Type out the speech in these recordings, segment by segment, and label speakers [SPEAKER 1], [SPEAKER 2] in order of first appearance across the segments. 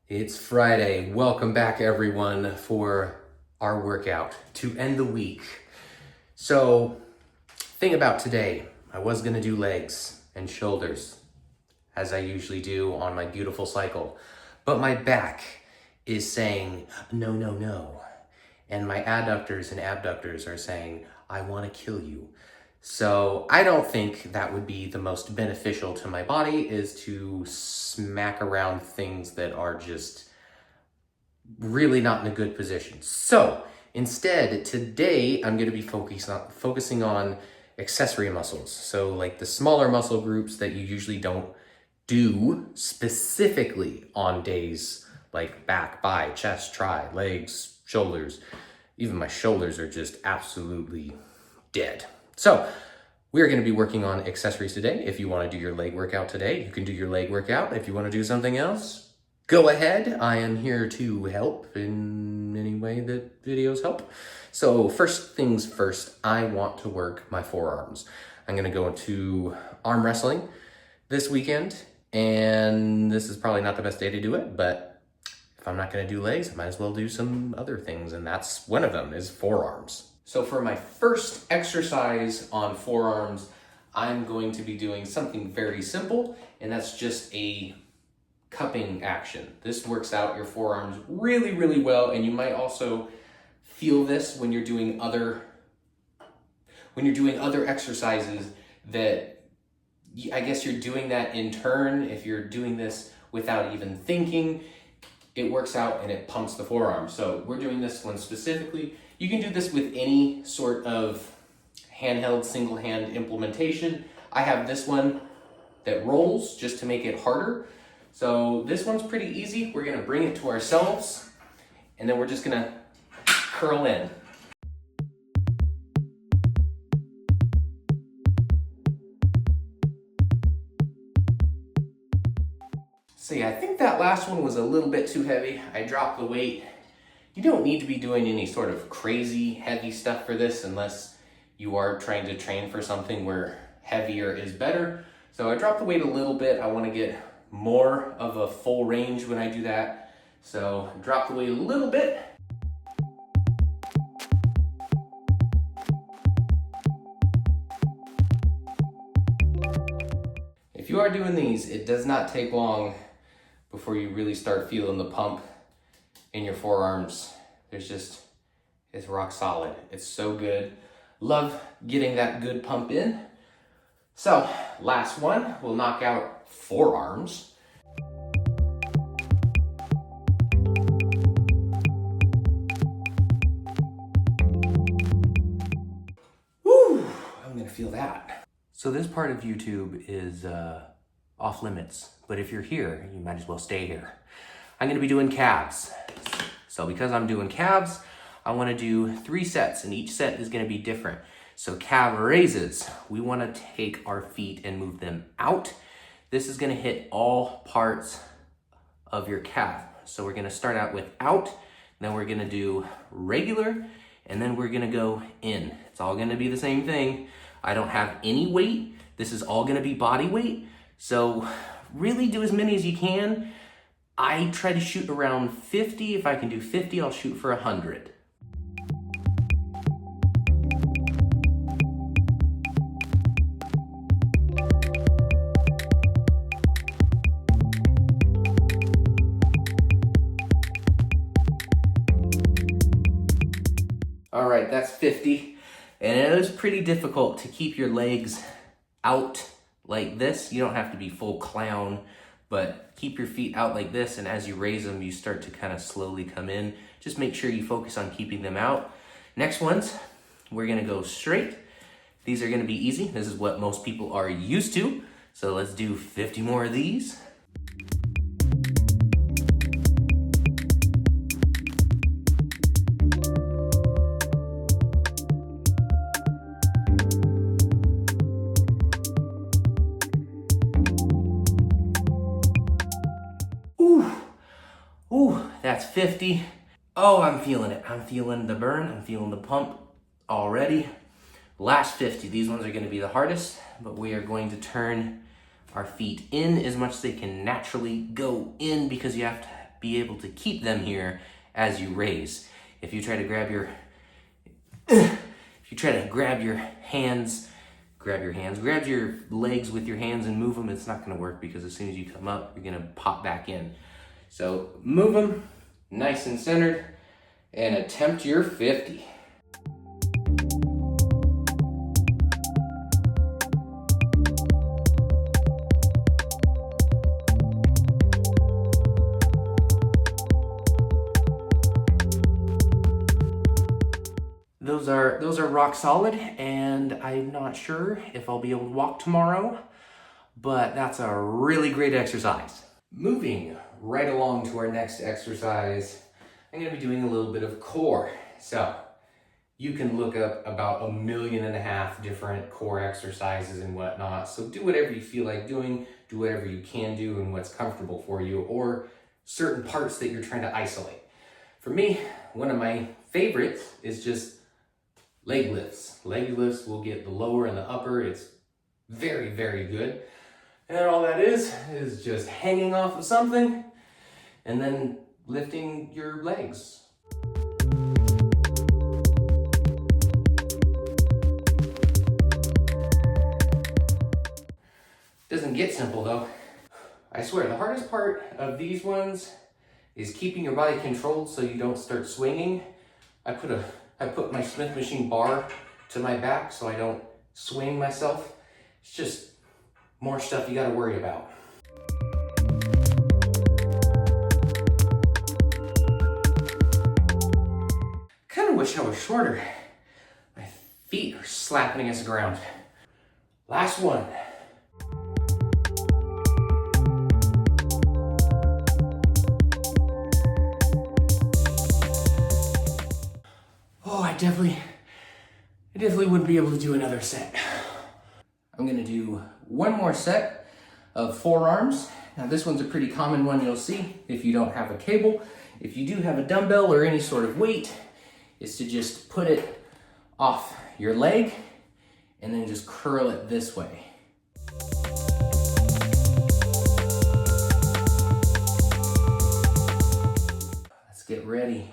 [SPEAKER 1] It's Friday. Welcome back, everyone, for our workout to end the week. So, thing about today, I was gonna do legs and shoulders, as I usually do on my beautiful cycle, but my back is saying, no, no, no. And my adductors and abductors are saying, I wanna kill you. So I don't think that would be the most beneficial to my body, is to smack around things that are just really not in a good position. So instead, today I'm gonna be focusing on accessory muscles. So like the smaller muscle groups that you usually don't do specifically on days like back, bi, chest, tri, legs, shoulders. Even my shoulders are just absolutely dead. So we're gonna be working on accessories today. If you wanna do your leg workout today, you can do your leg workout. If you wanna do something else, go ahead. I am here to help in any way that videos help. So first things first, I want to work my forearms. I'm gonna go into arm wrestling this weekend, and this is probably not the best day to do it, but if I'm not gonna do legs, I might as well do some other things, and that's one of them is forearms. So for my first exercise on forearms, I'm going to be doing something very simple, and that's just a cupping action. This works out your forearms really, really well, and you might also feel this when you're doing other exercises that I guess you're doing that in turn. If you're doing this without even thinking, it works out and it pumps the forearm. So we're doing this one specifically. You can do this with any sort of handheld single hand implementation. I have this one that rolls just to make it harder. So this one's pretty easy. We're gonna bring it to ourselves, and then we're just gonna curl in. See, I think that last one was a little bit too heavy. I dropped the weight. You don't need to be doing any sort of crazy heavy stuff for this unless you are trying to train for something where heavier is better. So I dropped the weight a little bit. I want to get more of a full range when I do that. So drop the weight a little bit. If you are doing these, it does not take long before you really start feeling the pump in your forearms. It's rock solid. It's so good. Love getting that good pump in. So, last one, we'll knock out forearms. Woo, I'm gonna feel that. So this part of YouTube is off limits, but if you're here, you might as well stay here. I'm gonna be doing calves. So because I'm doing calves, I wanna do 3 sets, and each set is gonna be different. So calf raises, we wanna take our feet and move them out. This is gonna hit all parts of your calf. So we're gonna start out with out, then we're gonna do regular, and then we're gonna go in. It's all gonna be the same thing. I don't have any weight. This is all gonna be body weight. So really do as many as you can. I try to shoot around 50. If I can do 50, I'll shoot for 100. All right, that's 50. And it is pretty difficult to keep your legs out like this. You don't have to be full clown, but keep your feet out like this, and as you raise them, you start to kind of slowly come in. Just make sure you focus on keeping them out. Next ones, we're gonna go straight. These are gonna be easy. This is what most people are used to. So let's do 50 more of these. Ooh, that's 50. Oh, I'm feeling it. I'm feeling the burn. I'm feeling the pump already. Last 50. These ones are going to be the hardest, but we are going to turn our feet in as much as they can naturally go in, because you have to be able to keep them here as you raise. If you try to grab your grab your legs with your hands and move them, it's not gonna work, because as soon as you come up, you're gonna pop back in. So move them nice and centered and attempt your 50. Those are rock solid, and I'm not sure if I'll be able to walk tomorrow, but that's a really great exercise. Moving right along to our next exercise, I'm gonna be doing a little bit of core. So you can look up about 1.5 million different core exercises and whatnot. So do whatever you feel like doing, do whatever you can do and what's comfortable for you, or certain parts that you're trying to isolate. For me, one of my favorites is just leg lifts. Leg lifts will get the lower and the upper. It's very, very good. And all that is just hanging off of something and then lifting your legs. Doesn't get simple though. I swear, the hardest part of these ones is keeping your body controlled so you don't start swinging. I put my Smith machine bar to my back so I don't swing myself. It's just more stuff you gotta worry about. Kinda wish I was shorter. My feet are slapping against the ground. Last one. Oh, I definitely wouldn't be able to do another set. I'm gonna do one more set of forearms. Now this one's a pretty common one you'll see if you don't have a cable. If you do have a dumbbell or any sort of weight, is to just put it off your leg and then just curl it this way. Let's get ready.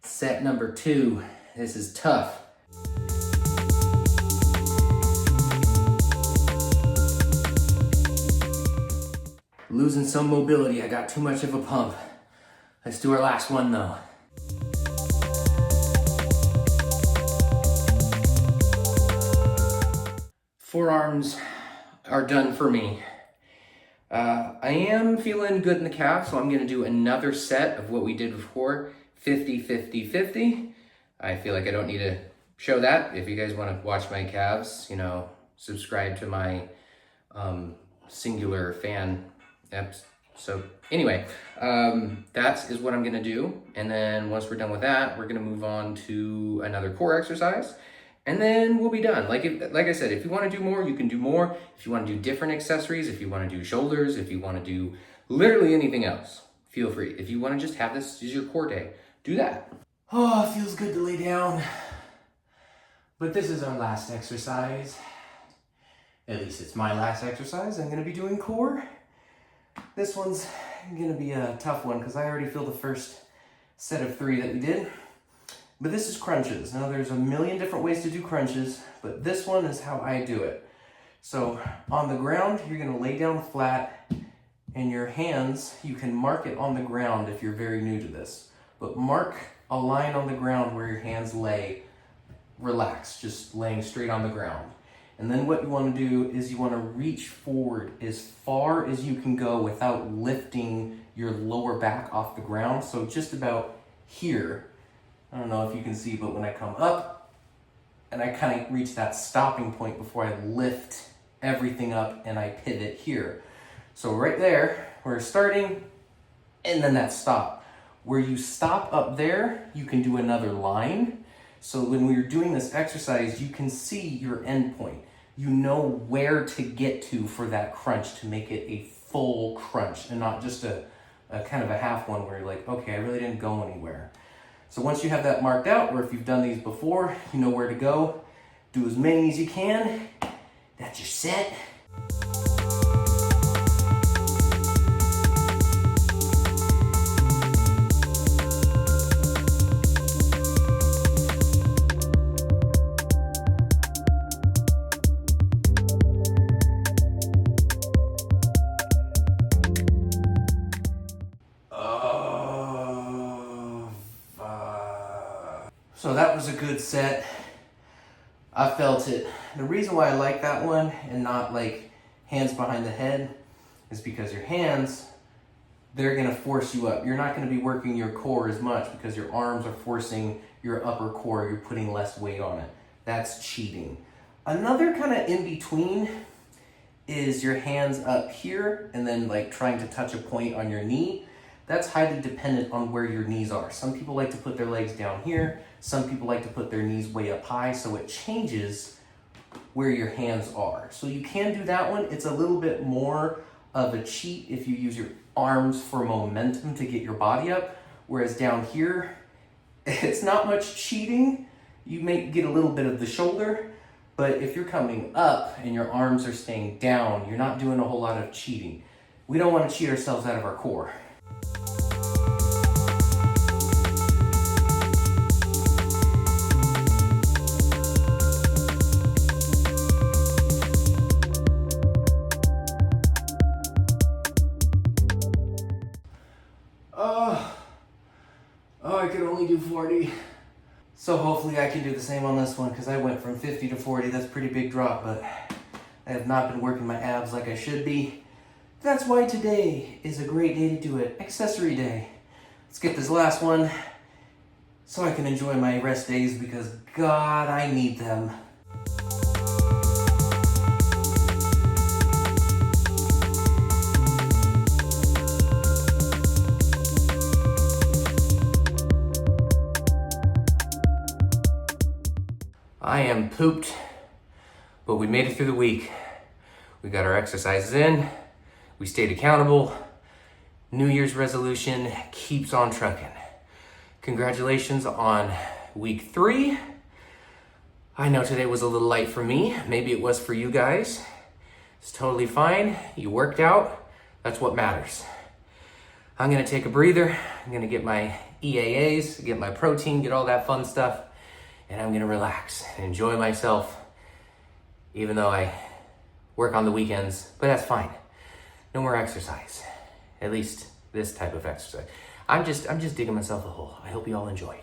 [SPEAKER 1] Set number 2. This is tough. Losing some mobility, I got too much of a pump. Let's do our last one though. Forearms are done for me. I am feeling good in the calf, so I'm gonna do another set of what we did before, 50, 50, 50. I feel like I don't need to show that. If you guys wanna watch my calves, you know, subscribe to my singular fan. So anyway, that is what I'm gonna do. And then once we're done with that, we're gonna move on to another core exercise. And then we'll be done. Like I said, if you wanna do more, you can do more. If you wanna do different accessories, if you wanna do shoulders, if you wanna do literally anything else, feel free. If you wanna just have this as your core day, do that. Oh, it feels good to lay down. But this is our last exercise. At least it's my last exercise. I'm gonna be doing core. This one's gonna be a tough one because I already feel the first set of 3 that we did. But this is crunches. Now there's a million different ways to do crunches, but this one is how I do it. So on the ground, you're gonna lay down flat, and your hands, you can mark it on the ground if you're very new to this. But mark a line on the ground where your hands lay, relaxed, just laying straight on the ground. And then what you wanna do is you wanna reach forward as far as you can go without lifting your lower back off the ground. So just about here. I don't know if you can see, but when I come up and I kind of reach that stopping point before I lift everything up and I pivot here. So right there, we're starting and then that stop. Where you stop up there, you can do another line. So when we're doing this exercise, you can see your end point. You know where to get to for that crunch to make it a full crunch and not just a kind of a half one where you're like, okay, I really didn't go anywhere. So once you have that marked out, or if you've done these before, you know where to go. Do as many as you can. That's your set. So that was a good set. I felt it. The reason why I like that one and not like hands behind the head is because your hands, they're gonna force you up. You're not gonna be working your core as much because your arms are forcing your upper core. You're putting less weight on it. That's cheating. Another kind of in between is your hands up here and then like trying to touch a point on your knee. That's highly dependent on where your knees are. Some people like to put their legs down here. Some people like to put their knees way up high, so it changes where your hands are. So you can do that one. It's a little bit more of a cheat if you use your arms for momentum to get your body up, whereas down here, it's not much cheating. You may get a little bit of the shoulder, but if you're coming up and your arms are staying down, you're not doing a whole lot of cheating. We don't want to cheat ourselves out of our core. Oh, I could only do 40. So hopefully I can do the same on this one because I went from 50 to 40. That's a pretty big drop, but I have not been working my abs like I should be. That's why today is a great day to do it. Accessory day. Let's get this last one so I can enjoy my rest days because God, I need them. I am pooped, but we made it through the week. We got our exercises in, we stayed accountable. New Year's resolution keeps on trucking. Congratulations on week 3. I know today was a little light for me. Maybe it was for you guys. It's totally fine. You worked out. That's what matters. I'm gonna take a breather. I'm gonna get my EAAs, get my protein, get all that fun stuff. And I'm gonna relax and enjoy myself, even though I work on the weekends, but that's fine. No more exercise, at least this type of exercise. I'm just digging myself a hole. I hope you all enjoy.